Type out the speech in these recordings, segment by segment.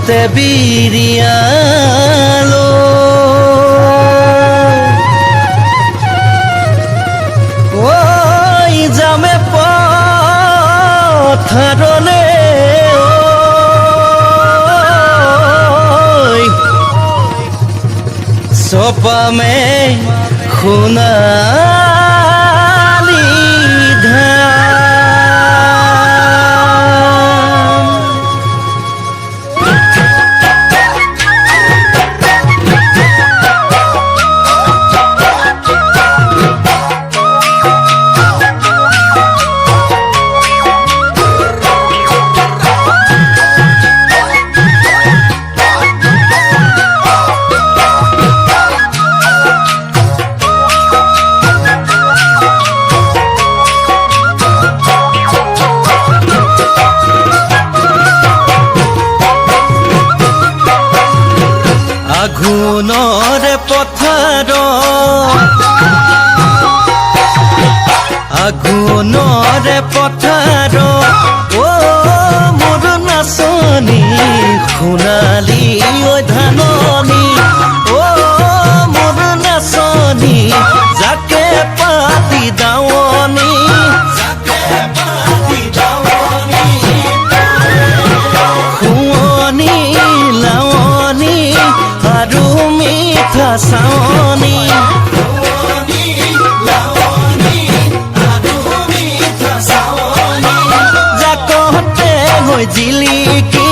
ঘৰতে বিৰিয়ালো ঐ যামে পথাৰলে চপামে সোণালী ধান আঘোণৰে পথাৰ আঘোণৰে পথাৰ ও মোৰ নাচনী সোণালী ঐ ধাননি ও মোৰ নাচনী যাকে পাতি দাৱনী শুৱনি লাৱনী আৰু মিঠা চাৱনী জাকতে হৈ জিলিকি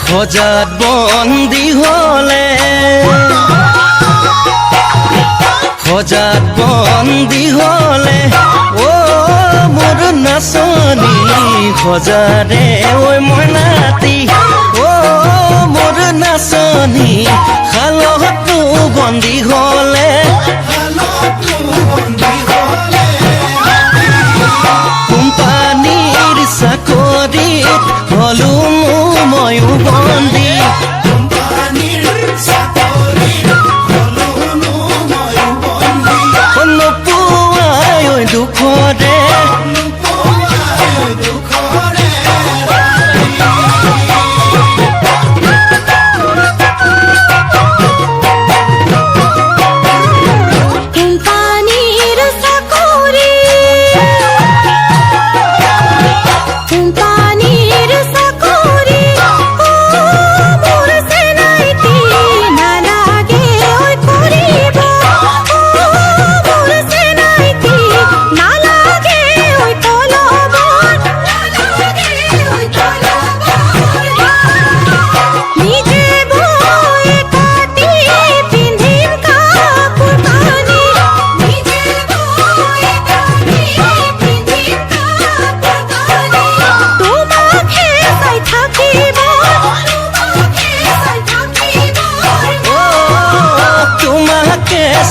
সজাত বন্দী হলে সজাত বন্দী হলে ও মোৰ নাচনী সজাৰে ঐ মইনাতি ও মোৰ নাচনী শালতো বন্দী হলে কোম্পানীৰ চাকৰিত হলো ময়ো বন্দী নোপোৱাই ঐ দুখৰে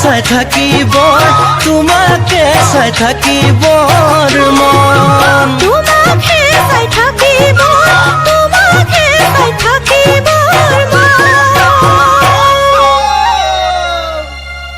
চাই থাকিব তোমাকে চাই থাকিবৰ মন তোমাকে চাই থাকিব